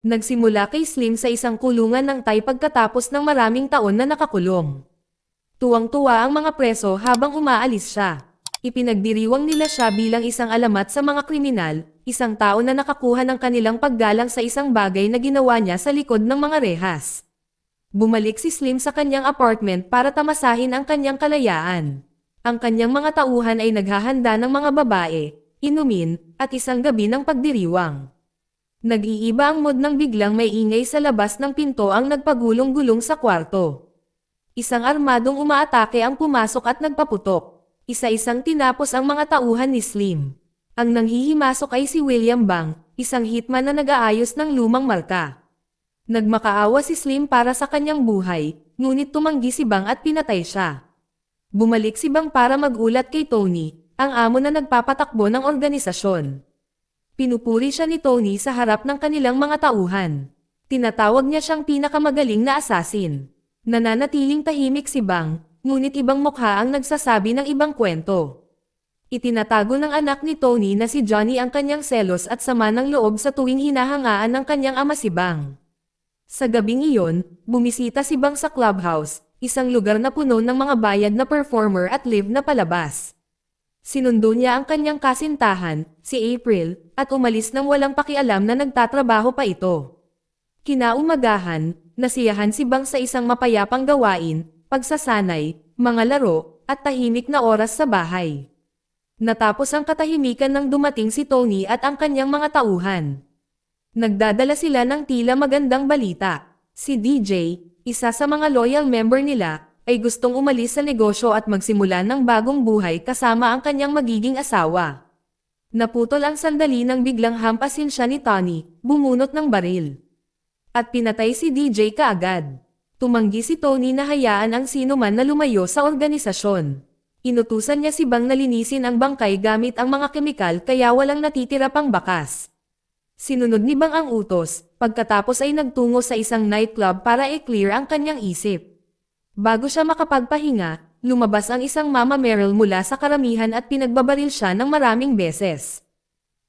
Nagsimula kay Slim sa isang kulungan ng Thai pagkatapos ng maraming taon na nakakulong. Tuwang-tuwa ang mga preso habang umaalis siya. Ipinagdiriwang nila siya bilang isang alamat sa mga kriminal, isang tao na nakakuha ng kanilang paggalang sa isang bagay na ginawa niya sa likod ng mga rehas. Bumalik si Slim sa kanyang apartment para tamasahin ang kanyang kalayaan. Ang kanyang mga tauhan ay naghahanda ng mga babae, inumin, at isang gabi ng pagdiriwang. Nag-iiba ang mood nang biglang may ingay sa labas ng pinto ang nagpagulong-gulong sa kwarto. Isang armadong umaatake ang pumasok at nagpaputok. Isa-isang tinapos ang mga tauhan ni Slim. Ang nanghihimasok ay si William Bang, isang hitman na nag-aayos ng lumang marka. Nagmakaawa si Slim para sa kanyang buhay, ngunit tumanggi si Bang at pinatay siya. Bumalik si Bang para magulat kay Tony, ang amo na nagpapatakbo ng organisasyon. Pinupuri siya ni Tony sa harap ng kanilang mga tauhan. Tinatawag niya siyang pinakamagaling na assassin. Nananatiling tahimik si Bang, ngunit ibang mukha ang nagsasabi ng ibang kwento. Itinatago ng anak ni Tony na si Johnny ang kanyang selos at sama ng loob sa tuwing hinahangaan ng kanyang ama si Bang. Sa gabing iyon, bumisita si Bang sa clubhouse, isang lugar na puno ng mga bayad na performer at live na palabas. Sinundo niya ang kanyang kasintahan, si April, at umalis nang walang pakialam na nagtatrabaho pa ito. Kinaumagahan, nasiyahan si Bang sa isang mapayapang gawain, pagsasanay, mga laro, at tahimik na oras sa bahay. Natapos ang katahimikan nang dumating si Tony at ang kanyang mga tauhan. Nagdadala sila ng tila magandang balita. Si DJ, isa sa mga loyal member nila, ay gustong umalis sa negosyo at magsimula ng bagong buhay kasama ang kanyang magiging asawa. Naputol ang sandali nang biglang hampasin siya ni Tony, bumunot ng baril. At pinatay si DJ kaagad. Tumanggi si Tony na hayaan ang sino man na lumayo sa organisasyon. Inutusan niya si Bang na linisin ang bangkay gamit ang mga kemikal kaya walang natitira pang bakas. Sinunod ni Bang ang utos, pagkatapos ay nagtungo sa isang nightclub para i-clear ang kanyang isip. Bago siya makapagpahinga, lumabas ang isang Mama Meryl mula sa karamihan at pinagbabaril siya ng maraming beses.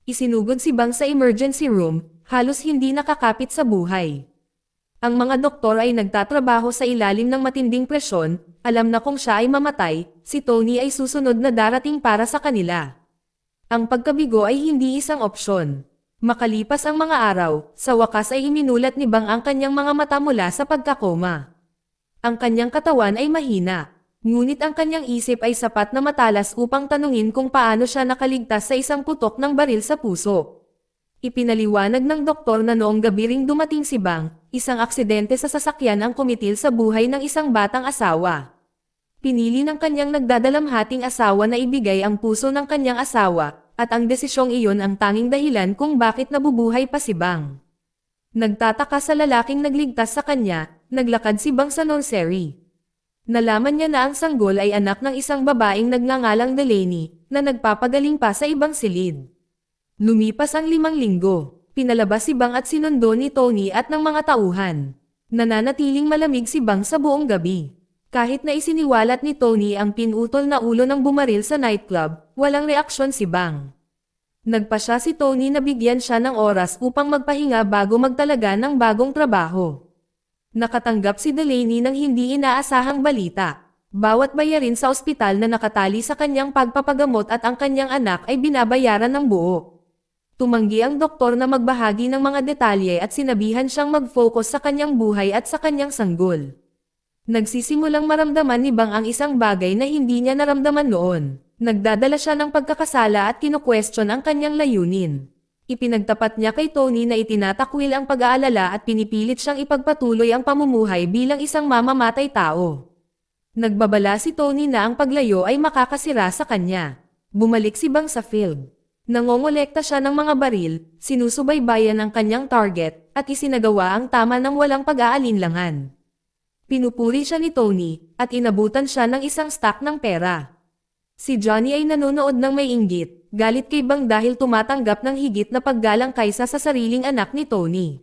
Isinugod si Bang sa emergency room, halos hindi nakakapit sa buhay. Ang mga doktor ay nagtatrabaho sa ilalim ng matinding presyon, alam na kung siya ay mamatay, si Tony ay susunod na darating para sa kanila. Ang pagkabigo ay hindi isang opsyon. Makalipas ang mga araw, sa wakas ay iminulat ni Bang ang kanyang mga mata mula sa pagkakoma. Ang kanyang katawan ay mahina, ngunit ang kanyang isip ay sapat na matalas upang tanungin kung paano siya nakaligtas sa isang putok ng baril sa puso. Ipinaliwanag ng doktor na noong gabi ring dumating si Bang, isang aksidente sa sasakyan ang kumitil sa buhay ng isang batang asawa. Pinili ng kanyang nagdadalamhating asawa na ibigay ang puso ng kanyang asawa, at ang desisyong iyon ang tanging dahilan kung bakit nabubuhay pa si Bang. Nagtataka sa lalaking nagligtas sa kanya, naglakad si Bang sa nursery. Nalaman niya na ang sanggol ay anak ng isang babaeng nagngangalang Delaney, na nagpapagaling pa sa ibang silid. Lumipas ang 5 linggo, pinalabas si Bang at sinundo ni Tony at ng mga tauhan. Nananatiling malamig si Bang sa buong gabi. Kahit na isiniwalat ni Tony ang pinutol na ulo ng bumaril sa nightclub, walang reaksyon si Bang. Nagpasya si Tony na bigyan siya ng oras upang magpahinga bago magtalaga ng bagong trabaho. Nakatanggap si Delaney ng hindi inaasahang balita. Bawat bayarin sa ospital na nakatali sa kanyang pagpapagamot at ang kanyang anak ay binabayaran ng buo. Tumanggi ang doktor na magbahagi ng mga detalye at sinabihan siyang mag-focus sa kanyang buhay at sa kanyang sanggol. Nagsisimulang maramdaman ni Bang ang isang bagay na hindi niya naramdaman noon. Nagdadala siya ng pagkakasala at kinu-question ang kanyang layunin. Ipinagtapat niya kay Tony na itinatakwil ang pag-aalala at pinipilit siyang ipagpatuloy ang pamumuhay bilang isang mamamatay tao. Nagbabala si Tony na ang paglayo ay makakasira sa kanya. Bumalik si Bang sa field. Nangongolekta siya ng mga baril, sinusubaybayan ang kanyang target, at isinagawa ang tama ng walang pag-aalinlangan. Pinupuri siya ni Tony, at inabutan siya ng isang stack ng pera. Si Johnny ay nanonood ng may inggit, galit kay Bang dahil tumatanggap ng higit na paggalang kaysa sa sariling anak ni Tony.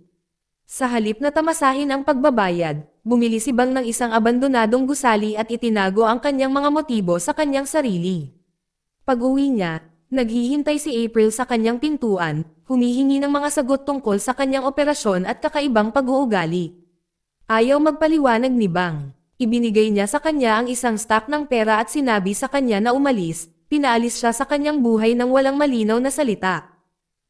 Sa halip na tamasahin ang pagbabayad, bumili si Bang ng isang abandonadong gusali at itinago ang kanyang mga motibo sa kanyang sarili. Pag-uwi niya, Naghihintay si April sa kanyang pintuan, humihingi ng mga sagot tungkol sa kanyang operasyon at kakaibang pag-uugali. Ayaw magpaliwanag ni Bang. Ibinigay niya sa kanya ang isang stack ng pera at sinabi sa kanya na umalis, pinaalis siya sa kanyang buhay ng walang malinaw na salita.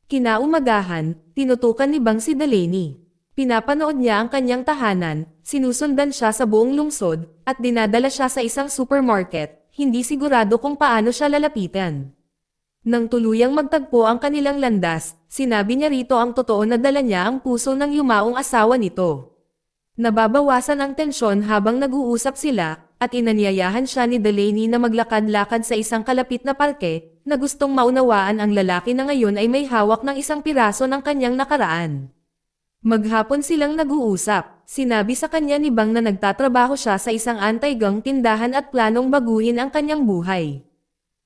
Kinaumagahan, tinutukan ni Bang si Delaney. Pinapanood niya ang kanyang tahanan, sinusundan siya sa buong lungsod, at dinadala siya sa isang supermarket, hindi sigurado kung paano siya lalapitan. Nang tuluyang magtagpo ang kanilang landas, sinabi niya rito ang totoo na dala niya ang puso ng yumaong asawa nito. Nababawasan ang tensyon habang nag-uusap sila, at inanyayahan siya ni Delaney na maglakad-lakad sa isang kalapit na parke, na gustong maunawaan ang lalaki na ngayon ay may hawak ng isang piraso ng kanyang nakaraan. Maghapon silang nag-uusap, sinabi sa kanya ni Bang na nagtatrabaho siya sa isang anti-gang tindahan at planong baguhin ang kanyang buhay.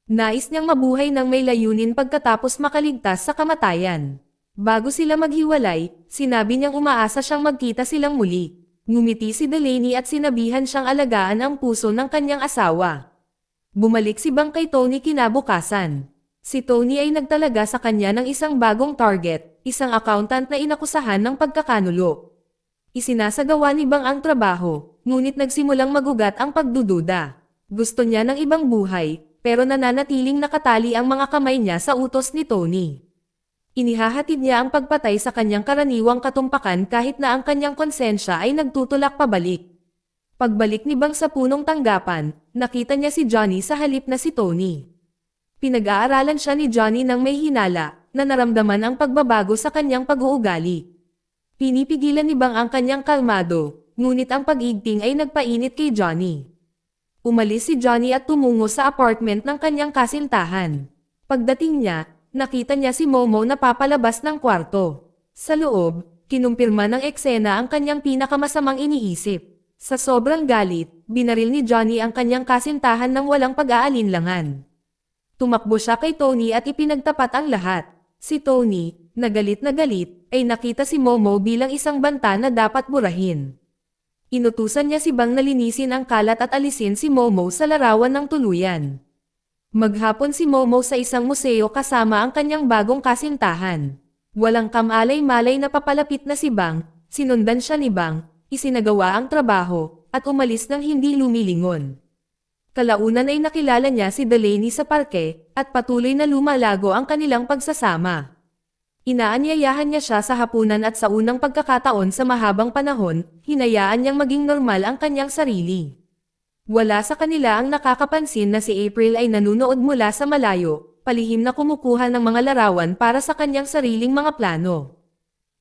Nais niyang mabuhay ng may layunin pagkatapos makaligtas sa kamatayan. Bago sila maghiwalay, sinabi niyang umaasa siyang magkita silang muli. Ngumiti si Delaney at sinabihan siyang alagaan ang puso ng kanyang asawa. Bumalik si Bang kay Tony kinabukasan. Si Tony ay nagtalaga sa kanya ng isang bagong target, isang accountant na inakusahan ng pagkakanulo. Isinasagawa ni Bang ang trabaho, ngunit nagsimulang magugat ang pagdududa. Gusto niya ng ibang buhay, pero nananatiling nakatali ang mga kamay niya sa utos ni Tony. Inihahatid niya ang pagpatay sa kanyang karaniwang katumpakan kahit na ang kanyang konsensya ay nagtutulak pabalik. Pagbalik ni Bang sa punong tanggapan, nakita niya si Johnny sa halip na si Tony. Pinag-aaralan siya ni Johnny nang may hinala, na naramdaman ang pagbabago sa kanyang pag-uugali. Pinipigilan ni Bang ang kanyang kalmado, ngunit ang pag-igting ay nagpainit kay Johnny. Umalis si Johnny at tumungo sa apartment ng kanyang kasintahan. Pagdating niya, nakita niya si Momo na papalabas ng kwarto. Sa loob, kinumpirma ng eksena ang kanyang pinakamasamang iniisip. Sa sobrang galit, binaril ni Johnny ang kanyang kasintahan ng walang pag-aalinlangan. Tumakbo siya kay Tony at ipinagtapat ang lahat. Si Tony, na galit, ay nakita si Momo bilang isang banta na dapat burahin. Inutusan niya si Bang na linisin ang kalat at alisin si Momo sa larawan ng tuluyan. Maghapon si Momo sa isang museo kasama ang kanyang bagong kasintahan. Walang kamalay-malay na papalapit na si Bang, sinundan siya ni Bang, isinagawa ang trabaho, at umalis ng hindi lumilingon. Kalaunan ay nakilala niya si Delaney sa parke, at patuloy na lumalago ang kanilang pagsasama. Inaanyayahan niya siya sa hapunan at sa unang pagkakataon sa mahabang panahon, hinayaan niyang maging normal ang kanyang sarili. Wala sa kanila ang nakakapansin na si April ay nanunood mula sa malayo, palihim na kumukuha ng mga larawan para sa kanyang sariling mga plano.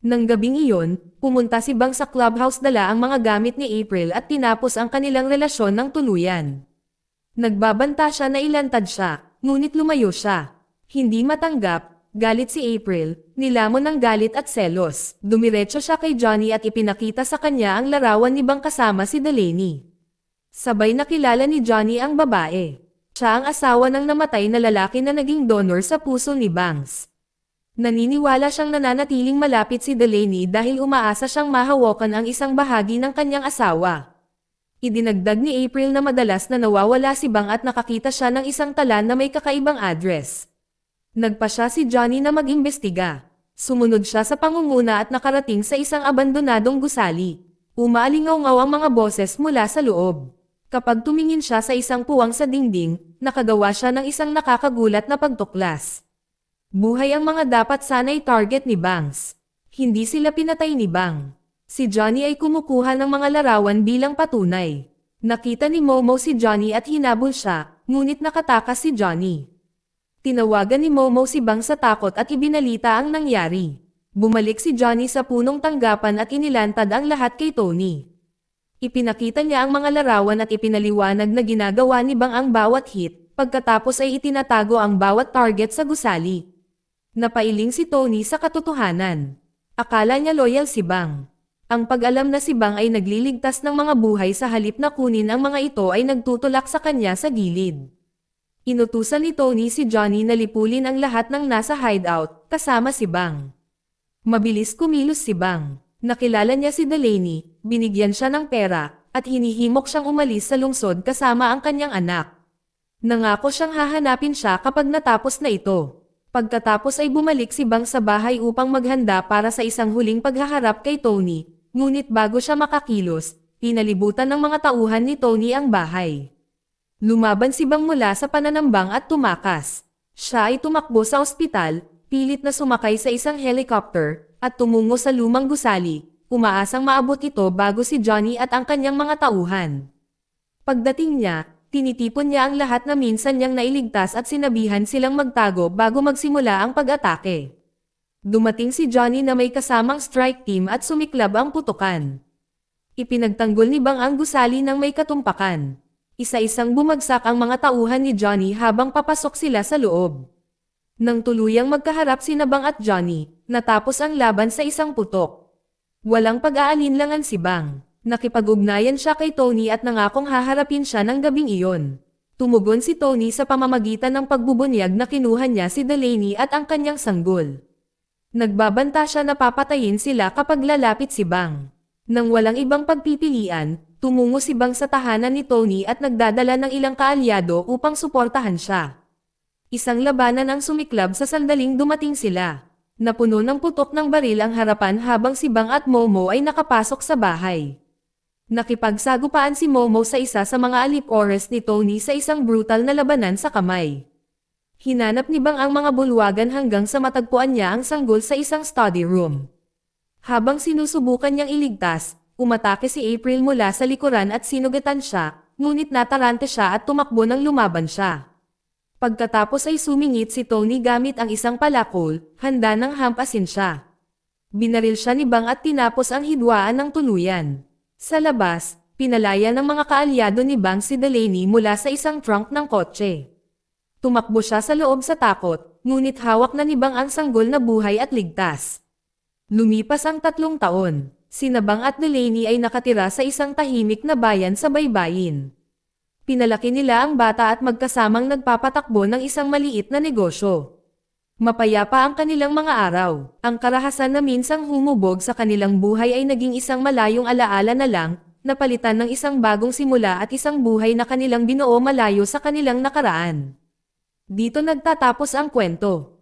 Nang gabing iyon, pumunta si Bang sa clubhouse dala ang mga gamit ni April at tinapos ang kanilang relasyon ng tuluyan. Nagbabanta siya na ilantad siya, ngunit lumayo siya. Hindi matanggap. Galit si April, nilamon ng galit at selos. Dumiretso siya kay Johnny at ipinakita sa kanya ang larawan ni Bang kasama si Delaney. Sabay nakilala ni Johnny ang babae. Siya ang asawa ng namatay na lalaki na naging donor sa puso ni Bangs. Naniniwala siyang nananatiling malapit si Delaney dahil umaasa siyang mahawakan ang isang bahagi ng kanyang asawa. Idinagdag ni April na madalas na nawawala si Bang at nakakita siya ng isang tala na may kakaibang address. Nagpa siya si Johnny na mag-imbestiga. Sumunod siya sa pangunguna at nakarating sa isang abandonadong gusali. Umaalingaw-ngaw ang mga boses mula sa loob. Kapag tumingin siya sa isang puwang sa dingding, nakagawa siya ng isang nakakagulat na pagtuklas. Buhay ang mga dapat sana'y target ni Bangs. Hindi sila pinatay ni Bang. Si Johnny ay kumukuha ng mga larawan bilang patunay. Nakita ni Momo si Johnny at hinabol siya, ngunit nakatakas si Johnny. Tinawagan ni Momo si Bang sa takot at ibinalita ang nangyari. Bumalik si Johnny sa punong tanggapan at inilantad ang lahat kay Tony. Ipinakita niya ang mga larawan at ipinaliwanag na ginagawa ni Bang ang bawat hit, pagkatapos ay itinatago ang bawat target sa gusali. Napailing si Tony sa katotohanan. Akala niya loyal si Bang. Ang pag-alam na si Bang ay nagliligtas ng mga buhay sa halip na kunin ang mga ito ay nagtutulak sa kanya sa gilid. Inutusan ni Tony si Johnny na lipulin ang lahat ng nasa hideout, kasama si Bang. Mabilis kumilos si Bang. Nakilala niya si Delaney, binigyan siya ng pera, at hinihimok siyang umalis sa lungsod kasama ang kanyang anak. Nangako siyang hahanapin siya kapag natapos na ito. Pagkatapos ay bumalik si Bang sa bahay upang maghanda para sa isang huling paghaharap kay Tony, ngunit bago siya makakilos, pinalibutan ng mga tauhan ni Tony ang bahay. Lumaban si Bang mula sa pananambang at tumakas. Siya ay tumakbo sa ospital, pilit na sumakay sa isang helicopter, at tumungo sa lumang gusali, umaasang maabot ito bago si Johnny at ang kanyang mga tauhan. Pagdating niya, tinitipon niya ang lahat na minsan niyang nailigtas at sinabihan silang magtago bago magsimula ang pag-atake. Dumating si Johnny na may kasamang strike team at sumiklab ang putukan. Ipinagtanggol ni Bang ang gusali ng may katumpakan. Isa-isang bumagsak ang mga tauhan ni Johnny habang papasok sila sa loob. Nang tuluyang magkaharap sina Bang at Johnny, natapos ang laban sa isang putok. Walang pag-aalinlangan si Bang. Nakipag-ugnayan siya kay Tony at nangakong haharapin siya ng gabing iyon. Tumugon si Tony sa pamamagitan ng pagbubunyag na kinuha niya si Delaney at ang kanyang sanggol. Nagbabanta siya na papatayin sila kapag lalapit si Bang. Nang walang ibang pagpipilian, tumungo si Bang sa tahanan ni Tony at nagdadala ng ilang kaalyado upang suportahan siya. Isang labanan ang sumiklab sa sandaling dumating sila. Napuno ng putok ng baril ang harapan habang si Bang at Momo ay nakapasok sa bahay. Nakipagsagupaan si Momo sa isa sa mga alipores ni Tony sa isang brutal na labanan sa kamay. Hinanap ni Bang ang mga bulwagan hanggang sa matagpuan niya ang sanggol sa isang study room. Habang sinusubukan niyang iligtas, umatake si April mula sa likuran at sinugatan siya, ngunit natarante siya at tumakbo nang lumaban siya. Pagkatapos ay sumingit si Tony gamit ang isang palakol, handa nang hampasin siya. Binaril siya ni Bang at tinapos ang hidwaan ng tuluyan. Sa labas, pinalaya ng mga kaalyado ni Bang si Delaney mula sa isang trunk ng kotse. Tumakbo siya sa loob sa takot, ngunit hawak na ni Bang ang sanggol na buhay at ligtas. Lumipas ang 3 taon, sina Bang at Delaney ay nakatira sa isang tahimik na bayan sa baybayin. Pinalaki nila ang bata at magkasamang nagpapatakbo ng isang maliit na negosyo. Mapayapa ang kanilang mga araw. Ang karahasan na minsang humubog sa kanilang buhay ay naging isang malayong alaala na lang, napalitan ng isang bagong simula at isang buhay na kanilang binuo malayo sa kanilang nakaraan. Dito nagtatapos ang kwento.